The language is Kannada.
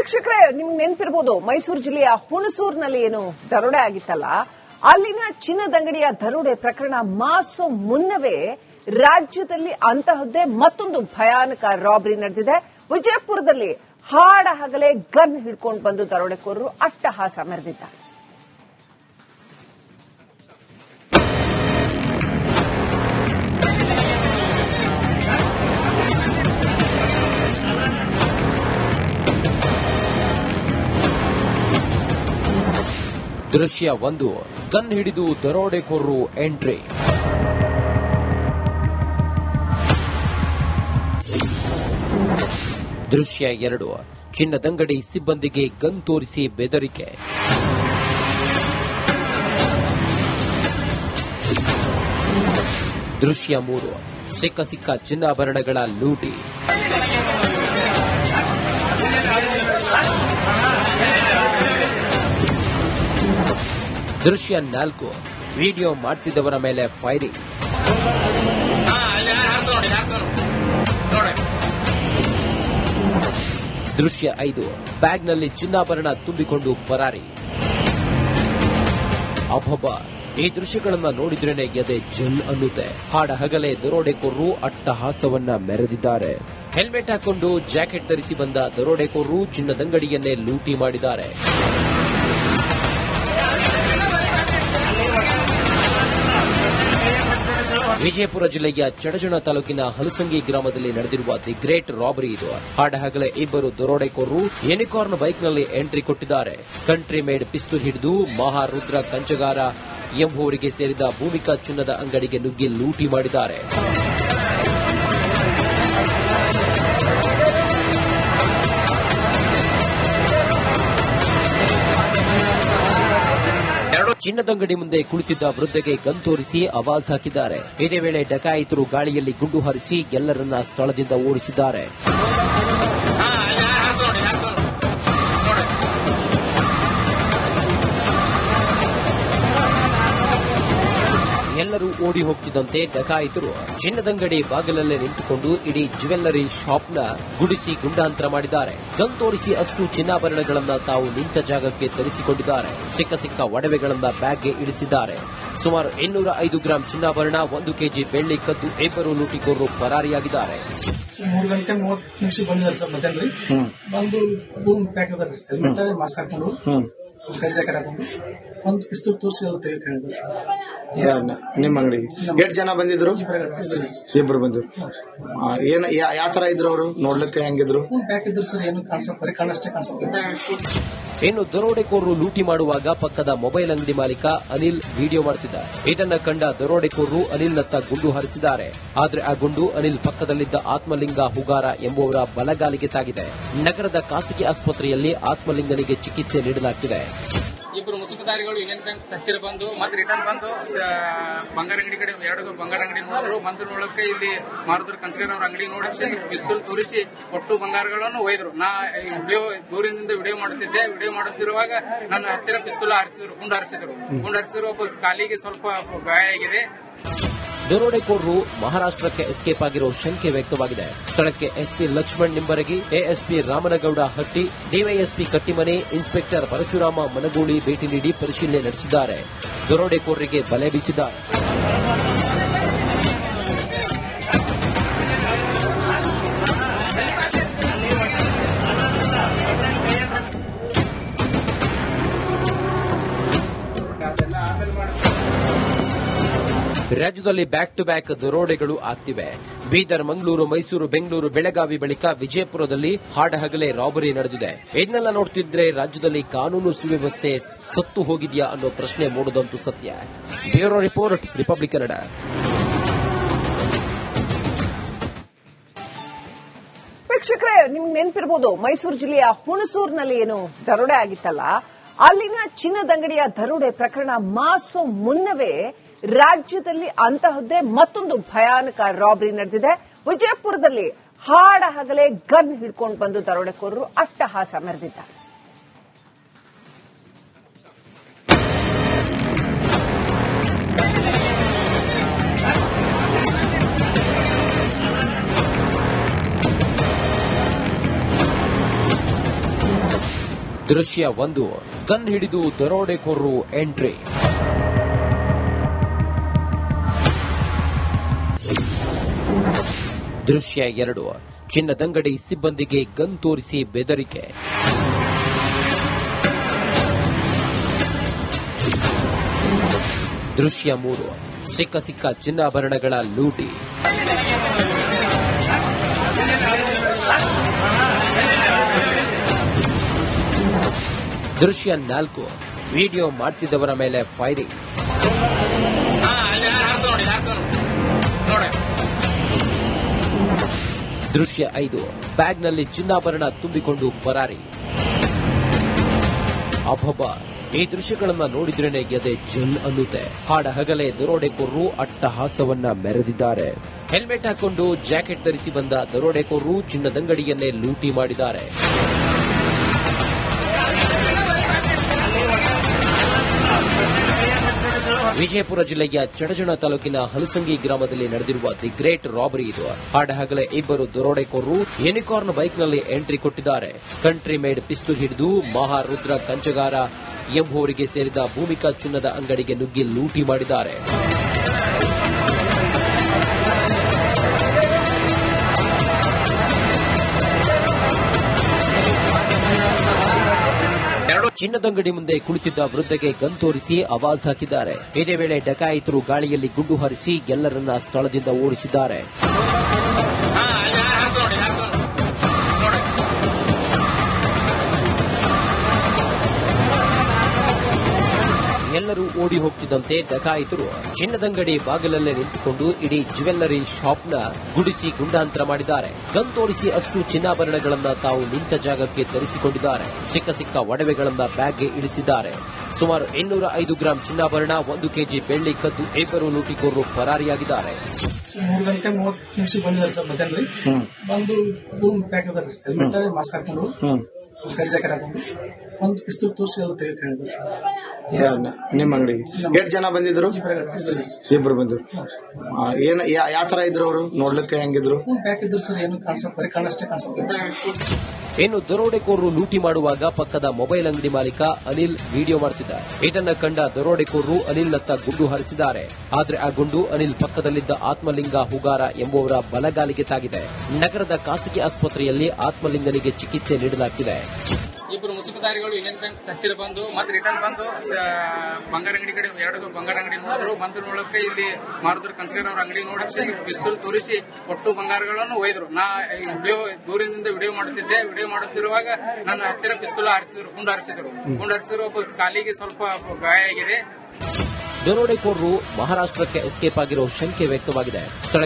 ವೀಕ್ಷಕರೇ, ನಿಮ್ಗೆ ನೆನಪಿರಬಹುದು ಮೈಸೂರು ಜಿಲ್ಲೆಯ ಹುಣಸೂರಿನಲ್ಲಿ ಏನು ದರೋಡೆ ಆಗಿತ್ತಲ್ಲ, ಅಲ್ಲಿನ ಚಿನ್ನದಂಗಡಿಯ ದರೋಡೆ ಪ್ರಕರಣ ಮಾಸೋ ಮುನ್ನವೇ ರಾಜ್ಯದಲ್ಲಿ ಅಂತಹದ್ದೇ ಮತ್ತೊಂದು ಭಯಾನಕ ರಾಬರಿ ನಡೆದಿದೆ. ವಿಜಯಪುರದಲ್ಲಿ ಹಾಡ ಹಗಲೇ ಗನ್ ಹಿಡ್ಕೊಂಡು ಬಂದು ದರೋಡೆಕೋರರು ಅಟ್ಟಹಾಸ ಮೆರೆದಿದ್ದಾರೆ. ದೃಶ್ಯ 1, ಗನ್ ಹಿಡಿದು ದರೋಡೆಕೋರರು ಎಂಟ್ರಿ. ದೃಶ್ಯ 2, ಚಿನ್ನದಂಗಡಿ ಸಿಬ್ಬಂದಿಗೆ ಗನ್ ತೋರಿಸಿ ಬೆದರಿಕೆ. ದೃಶ್ಯ 3, ಸಿಕ್ಕ ಚಿನ್ನಾಭರಣಗಳ ಲೂಟಿ. ದೃಶ್ಯ 4, ವಿಡಿಯೋ ಮಾಡ್ತಿದ್ದವರ ಮೇಲೆ ಫೈರಿಂಗ್. ದೃಶ್ಯ 5, ಬ್ಯಾಗ್ನಲ್ಲಿ ಚಿನ್ನಾಭರಣ ತುಂಬಿಕೊಂಡು ಪರಾರಿ. ಅಬ್ಬಬ್ಬ, ಈ ದೃಶ್ಯಗಳನ್ನ ನೋಡಿದ್ರೇನೆ ಎದೆ ಜಲ್ ಅನ್ನುತ್ತೆ. ಹಾಡ ಹಗಲೇ ದರೋಡೆಕೋರರು ಅಟ್ಟಹಾಸವನ್ನ ಮೆರೆದಿದ್ದಾರೆ. ಹೆಲ್ಮೆಟ್ ಹಾಕೊಂಡು ಜಾಕೆಟ್ ಧರಿಸಿ ಬಂದ ದರೋಡೆಕೋರರು ಚಿನ್ನದಂಗಡಿಯನ್ನೇ ಲೂಟಿ ಮಾಡಿದ್ದಾರೆ. ವಿಜಯಪುರ ಜಿಲ್ಲೆಯ ಚಡಚಣ ತಾಲೂಕಿನ ಹಲಸಂಗಿ ಗ್ರಾಮದಲ್ಲಿ ನಡೆದಿರುವ ದಿ ಗ್ರೇಟ್ ರಾಬರಿ ಇದು. ಹಾಡಹಗಲೇ ಇಬ್ಬರು ದರೋಡೆಕೋರರು ಯೂನಿಕಾರ್ನ್ ಬೈಕ್ನಲ್ಲಿ ಎಂಟ್ರಿ ಕೊಟ್ಟಿದ್ದಾರೆ. ಕಂಟ್ರಿ ಮೇಡ್ ಪಿಸ್ತೂಲ್ ಹಿಡಿದು ಮಹಾರುದ್ರ ಕಂಚಗಾರ ಎಂಬುವರಿಗೆ ಸೇರಿದ ಭೂಮಿಕಾ ಚಿನ್ನದ ಅಂಗಡಿಗೆ ನುಗ್ಗಿ ಲೂಟಿ ಮಾಡಿದ್ದಾರೆ. ಚಿನ್ನದಂಗಡಿ ಮುಂದೆ ಕುಳಿತಿದ್ದ ವೃದ್ಧೆಗೆ ಗನ್ ತೋರಿಸಿ ಆವಾಜ್ ಹಾಕಿದ್ದಾರೆ. ಇದೇ ವೇಳೆ ಡಕಾಯಿತರು ಗಾಳಿಯಲ್ಲಿ ಗುಂಡು ಹಾರಿಸಿ ಎಲ್ಲರನ್ನ ಸ್ಥಳದಿಂದ ಓಡಿಸಿದ್ದಾರೆ. ಎಲ್ಲರೂ ಓಡಿ ಹೋಗ್ತಿದ್ದಂತೆ ಡಕಾಯಿತರು ಚಿನ್ನದಂಗಡಿ ಬಾಗಿಲಲ್ಲೇ ನಿಂತುಕೊಂಡು ಇಡೀ ಜ್ಯುವೆಲ್ಲರಿ ಶಾಪ್ನ ಗುಡಿಸಿ ಗುಂಡಾಂತರ ಮಾಡಿದ್ದಾರೆ. ಗನ್ ತೋರಿಸಿ ಅಷ್ಟು ಚಿನ್ನಾಭರಣಗಳನ್ನ ತಾವು ನಿಂತ ಜಾಗಕ್ಕೆ ತರಿಸಿಕೊಂಡಿದ್ದಾರೆ. ಸಿಕ್ಕ ಒಡವೆಗಳನ್ನ ಬ್ಯಾಗ್ಗೆ ಇಳಿಸಿದ್ದಾರೆ. ಸುಮಾರು 205 ಗ್ರಾಂ ಚಿನ್ನಾಭರಣ, 1 ಕೆಜಿ ಬೆಳ್ಳಿ ಕದ್ದು ಇಬ್ಬರು ಲೂಟಿಕೋರರು ಪರಾರಿಯಾಗಿದ್ದಾರೆ. 3 ಗಂಟೆ 30 ನಿಮಿಷ ಬಂದಿದ್ದಾರೆ ಸರ್ ಮಧ್ಯಾಹ್ನ ಬಂದು ಪ್ಯಾಕ್ ಹೆಲ್ಮೆಟ್ ಮಾಸ್ಕ್ ಹಾಕೊಂಡು ಕೈ ಜಾಕೆಟ್ ಹಾಕೊಂಡು ಒಂದು ಪಿಸ್ತೂಲ್ ತೋರಿಸಿ ಎಲ್ಲ ತೆಗೆದುಕೊಂಡಿದ್ದಾರೆ. ನಿಮ್ಮ ಅಂಗಡಿಗೆ ಎಷ್ಟು ಜನ ಬಂದಿದ್ರು? ಇಬ್ರು ಬಂದಿದ್ರು. ಯಾವ ತರ ಇದ್ರು ಅವರು? ನೋಡ್ಲಿಕ್ಕೆ ಹೆಂಗಿದ್ರು? ಪ್ಯಾಕ್ ಇದ್ರು ಸರ್, ಏನು ಬರೀ ಕಣ್ಣಷ್ಟೇ ಕಾಣಿಸ್ತಾರೆ. ಇನ್ನು ದರೋಡೆಕೋರರು ಲೂಟಿ ಮಾಡುವಾಗ ಪಕ್ಕದ ಮೊಬೈಲ್ ಅಂಗಡಿ ಮಾಲೀಕ ಅನಿಲ್ ವಿಡಿಯೋ ಮಾಡುತ್ತಿದ್ದ. ಇದನ್ನ ಕಂಡ ದರೋಡೆಕೋರರು ಅನಿಲ್ನತ್ತ ಗುಂಡು ಹಾರಿಸಿದ್ದಾರೆ. ಆದರೆ ಆ ಗುಂಡು ಅನಿಲ್ ಪಕ್ಕದಲ್ಲಿದ್ದ ಆತ್ಮಲಿಂಗ ಹುಗಾರ ಎಂಬುವರ ಬಲಗಾಲಿಗೆ ತಾಗಿದೆ. ನಗರದ ಖಾಸಗಿ ಆಸ್ಪತ್ರೆಯಲ್ಲಿ ಆತ್ಮಲಿಂಗನಿಗೆ ಚಿಕಿತ್ಸೆ ನೀಡಲಾಗುತ್ತಿದೆ. ಇಬ್ಬರು ಮುಸುಕುದಾರಿಗಳು ಯೂನಿಯನ್ ಬ್ಯಾಂಕ್ ಹತ್ತಿರ ಬಂದು ಮತ್ತೆ ರಿಟರ್ನ್ ಬಂದು ಬಂಗಾರ ಅಂಗಡಿ ಕಡೆ 2 ಬಂಗಾರ ಅಂಗಡಿ ನೋಡಿದ್ರು. ಬಂದು ನೋಡಕ್ಕೆ ಇಲ್ಲಿ ಮಾರುದ್ರು ಕಂಚಗಾರ ಅವ್ರ ಅಂಗಡಿ ನೋಡಿ ಪಿಸ್ತೂಲ್ ತೋರಿಸಿ ಒಟ್ಟು ಬಂಗಾರಗಳನ್ನು ಒಯ್ದ್ರು. ನಾ ದೂರಿನಿಂದ ವಿಡಿಯೋ ಮಾಡುತ್ತಿದ್ದೆ. ವಿಡಿಯೋ ಮಾಡುತ್ತಿರುವಾಗ ನನ್ನ ಹತ್ತಿರ ಪಿಸ್ತೂಲ್ ಗುಂಡು ಹಾರಿಸಿದ್ರು. ಒಬ್ಬ ಕಾಲಿಗೆ ಸ್ವಲ್ಪ ಗಾಯ ಆಗಿದೆ. ದರೋಡೆಕೋರರು ಮಹಾರಾಷ್ಟ್ರಕ್ಕೆ ಎಸ್ಕೇಪ್ ಆಗಿರೋ ಶಂಕೆ ವ್ಯಕ್ತವಾಗಿದೆ. ಸ್ಥಳಕ್ಕೆ SP Laxman Nimbaragi, ASP Ramanagouda Hatti, DYSP Kattimane, inspector Parashurama Managuli ಭೇಟಿ ನೀಡಿ ಪರಿಶೀಲನೆ ನಡೆಸಿದ್ದಾರೆ. ದರೋಡೆಕೋರರಿಗೆ ಬಲೆ ಬೀಸಿದ್ದಾರೆ. ರಾಜ್ಯದಲ್ಲಿ ಬ್ಯಾಕ್ ಟು ಬ್ಯಾಕ್ ದರೋಡೆಗಳು ಆಗ್ತಿವೆ. ಬೀದರ್, ಮಂಗಳೂರು, ಮೈಸೂರು, ಬೆಂಗಳೂರು, ಬೆಳಗಾವಿ ಬಳಿಕ ವಿಜಯಪುರದಲ್ಲಿ ಹಾಡಹಗಲೇ ರಾಬರಿ ನಡೆದಿದೆ. ಇದನ್ನೆಲ್ಲ ನೋಡ್ತಿದ್ರೆ ರಾಜ್ಯದಲ್ಲಿ ಕಾನೂನು ಸುವ್ಯವಸ್ಥೆ ಸತ್ತು ಹೋಗಿದೆಯಾ ಅನ್ನೋ ಪ್ರಶ್ನೆ ಮೂಡುದಂತೂ ಸತ್ಯ. Bureau report, republic Kannada. ವೀಕ್ಷಕರೇ, ನಿಮ್ಗೆ ನೆನಪಿರಬಹುದು ಮೈಸೂರು ಜಿಲ್ಲೆಯ ಹುಣಸೂರಿನಲ್ಲಿ ಏನು ದರೋಡೆ ಆಗಿತ್ತಲ್ಲ, ಅಲ್ಲಿನ ಚಿನ್ನದಂಗಡಿಯ ದರೋಡೆ ಪ್ರಕರಣ ಮಾಸೋ ಮುನ್ನವೇ ರಾಜ್ಯದಲ್ಲಿ ಅಂತಹದ್ದೇ ಮತ್ತೊಂದು ಭಯಾನಕ ರಾಬರಿ ನಡೆದಿದೆ. ವಿಜಯಪುರದಲ್ಲಿ ಹಾಡ ಹಗಲೇ ಗನ್ ಹಿಡ್ಕೊಂಡು ಬಂದು ದರೋಡೆಕೋರರು ಅಟ್ಟಹಾಸ ಮೆರೆದಿದ್ದಾರೆ. ದೃಶ್ಯ 1 ಗನ್ ಹಿಡಿದು ದರೋಡೆಕೋರರು ಎಂಟ್ರಿ. ದೃಶ್ಯ 2 ಚಿನ್ನದಂಗಡಿ ಸಿಬ್ಬಂದಿಗೆ ಗನ್ ತೋರಿಸಿ ಬೆದರಿಕೆ. ದೃಶ್ಯ 3 ಸಿಕ್ಕ ಚಿನ್ನಾಭರಣಗಳ ಲೂಟಿ. ದೃಶ್ಯ 4 ವಿಡಿಯೋ ಮಾಡ್ತಿದ್ದವರ ಮೇಲೆ ಫೈರಿಂಗ್. ದೃಶ್ಯ 5 ಬ್ಯಾಗ್ನಲ್ಲಿ ಚಿನ್ನಾಭರಣ ತುಂಬಿಕೊಂಡು ಪರಾರಿ. ಅಬ್ಬಬ್ಬ, ಈ ದೃಶ್ಯಗಳನ್ನ ನೋಡಿದ್ರೇನೆ ಎದೆ ಜಲ್ ಅನ್ನುತ್ತೆ. ಹಾಡ ಹಗಲೇ ದರೋಡೆಕೋರರು ಅಟ್ಟಹಾಸವನ್ನ ಮೆರೆದಿದ್ದಾರೆ. ಹೆಲ್ಮೆಟ್ ಹಾಕೊಂಡು ಜಾಕೆಟ್ ಧರಿಸಿ ಬಂದ ದರೋಡೆಕೋರರು ಚಿನ್ನದಂಗಡಿಯನ್ನೇ ಲೂಟಿ ಮಾಡಿದ್ದಾರೆ. ವಿಜಯಪುರ ಜಿಲ್ಲೆಯ ಚಡಚಣ ತಾಲೂಕಿನ ಹಲಸಂಗಿ ಗ್ರಾಮದಲ್ಲಿ ನಡೆದಿರುವ ದಿ ಗ್ರೇಟ್ ರಾಬರಿ ಇದು. ಹಾಡಹಗಲೇ ಇಬ್ಬರು ದರೋಡೆಕೋರರು ಯೂನಿಕಾರ್ನ್ ಬೈಕ್ನಲ್ಲಿ ಎಂಟ್ರಿ ಕೊಟ್ಟಿದ್ದಾರೆ. ಕಂಟ್ರಿ ಮೇಡ್ ಪಿಸ್ತೂಲ್ ಹಿಡಿದು ಮಹಾರುದ್ರ ಕಂಚಗಾರ ಎಂಬುವರಿಗೆ ಸೇರಿದ ಭೂಮಿಕಾ ಚಿನ್ನದ ಅಂಗಡಿಗೆ ನುಗ್ಗಿ ಲೂಟಿ ಮಾಡಿದ್ದಾರೆ. ಚಿನ್ನದಂಗಡಿ ಮುಂದೆ ಕುಳಿತಿದ್ದ ವೃದ್ಧೆಗೆ ಗನ್ ತೋರಿಸಿ ಆವಾಜ್ ಹಾಕಿದ್ದಾರೆ. ಇದೇ ವೇಳೆ ಡಕಾಯಿತರು ಗಾಳಿಯಲ್ಲಿ ಗುಂಡು ಹಾರಿಸಿ ಎಲ್ಲರನ್ನ ಸ್ಥಳದಿಂದ ಓಡಿಸಿದ್ದಾರೆ. ಎಲ್ಲರೂ ಓಡಿ ಹೋಗ್ತಿದ್ದಂತೆ ಡಕಾಯಿತರು ಚಿನ್ನದಂಗಡಿ ಬಾಗಿಲಲ್ಲೇ ನಿಂತುಕೊಂಡು ಇಡೀ ಜ್ಯುವೆಲ್ಲರಿ ಶಾಪ್ನ ಗುಡಿಸಿ ಗುಂಡಾಂತರ ಮಾಡಿದ್ದಾರೆ. ಗನ್ ತೋರಿಸಿ ಅಷ್ಟು ಚಿನ್ನಾಭರಣಗಳನ್ನ ತಾವು ನಿಂತ ಜಾಗಕ್ಕೆ ತರಿಸಿಕೊಂಡಿದ್ದಾರೆ. ಸಿಕ್ಕ ಒಡವೆಗಳನ್ನ ಬ್ಯಾಗ್ಗೆ ಇಳಿಸಿದ್ದಾರೆ. ಸುಮಾರು 205 ಗ್ರಾಂ ಚಿನ್ನಾಭರಣ, 1 ಕೆಜಿ ಬೆಳ್ಳಿ ಕದ್ದು ಇಬ್ಬರು ಲೂಟಿಕೋರರು ಪರಾರಿಯಾಗಿದ್ದಾರೆ. 3 ಗಂಟೆ 30 ನಿಮಿಷ ಬಂದಿದ್ದಾರೆ ಸರ್ ಮಧ್ಯಾಹ್ನ. ಬಂದು ಪ್ಯಾಕ್ ಅದಾರೆ, ಹೆಲ್ಮೆಟ್ ಮಾಸ್ಕ್ ಹಾಕೊಂಡು ಕರಿ ಜಾಕೆಟ್ ಹಾಕೊಂಡು ಒಂದು ಪಿಸ್ತೂಲ್ ತೋರಿಸಿ ಎಲ್ಲ ತೆಗೆದುಕೊಂಡಿದ್ದಾರೆ. ನಿಮ್ಮ ಅಂಗಡಿಗೆ ಎಷ್ಟು ಜನ ಬಂದಿದ್ರು? ಇಬ್ರು ಬಂದಿದ್ರು. ಯಾವ ತರ ಇದ್ರು ಅವರು? ನೋಡ್ಲಿಕ್ಕೆ ಹೆಂಗಿದ್ರು? ಪ್ಯಾಕ್ ಇದ್ರು ಸರ್, ಏನು ಬರೀ ಕಾಣಷ್ಟೇ ಕಾಣಿಸ್ತಾರೆ. ಇನ್ನು ದರೋಡೆಕೋರರು ಲೂಟಿ ಮಾಡುವಾಗ ಪಕ್ಕದ ಮೊಬೈಲ್ ಅಂಗಡಿ ಮಾಲೀಕ ಅನಿಲ್ ವಿಡಿಯೋ ಮಾಡುತ್ತಿದ್ದ. ಇದನ್ನ ಕಂಡ ದರೋಡೆಕೋರರು ಅನಿಲ್ನತ್ತ ಗುಂಡು ಹಾರಿಸಿದ್ದಾರೆ. ಆದ್ರೆ ಆ ಗುಂಡು ಅನಿಲ್ ಪಕ್ಕದಲ್ಲಿದ್ದ ಆತ್ಮಲಿಂಗ ಹುಗಾರ ಎಂಬುವರ ಬಲಗಾಲಿಗೆ ತಾಗಿದೆ. ನಗರದ ಖಾಸಗಿ ಆಸ್ಪತ್ರೆಯಲ್ಲಿ ಆತ್ಮಲಿಂಗನಿಗೆ ಚಿಕಿತ್ಸೆ ನೀಡಲಾಗಿದೆ. ಇಬ್ಬರು ಮುಸುಕುದಾರಿಗಳು ಯೂನಿಯನ್ ಬ್ಯಾಂಕ್ ಹತ್ತಿರ ಬಂದು ಮತ್ತೆ ರಿಟರ್ನ್ ಬಂದು ಬಂಗಾರ ಅಂಗಡಿ ಕಡೆ ಎರಡು ಬಂಗಾರ ಅಂಗಡಿ ನೋಡಿದ್ರು. ಬಂದು ನೋಡಕ್ಕೆ ಇಲ್ಲಿ ಮಾರುದ್ರ ಕನ್ಸ್ಗರ್ ಅವ್ರ ಅಂಗಡಿ ನೋಡಕ್ಕೆ ಪಿಸ್ತೂಲ್ ತೋರಿಸಿ ಒಟ್ಟು ಬಂಗಾರಗಳನ್ನು ಒಯ್ದ್ರು. ನಾ ದೂರದಿಂದ ವಿಡಿಯೋ ಮಾಡುತ್ತಿದ್ದೆ. ವಿಡಿಯೋ ಮಾಡುತ್ತಿರುವಾಗ ನನ್ನ ಹತ್ತಿರ ಪಿಸ್ತೂಲ್ ಗುಂಡು ಹಾರಿಸಿದ್ರು. ಒಬ್ಬ ಕಾಲಿಗೆ ಸ್ವಲ್ಪ ಗಾಯ ಆಗಿದೆ. ದರೋಡೆಕೋರರು ಮಹಾರಾಷ್ಟ್ರಕ್ಕೆ ಎಸ್ಕೇಪ್ ಆಗಿರೋ ಶಂಕೆ ವ್ಯಕ್ತವಾಗಿದೆ. ಸ್ಥಳಕ್ಕೆ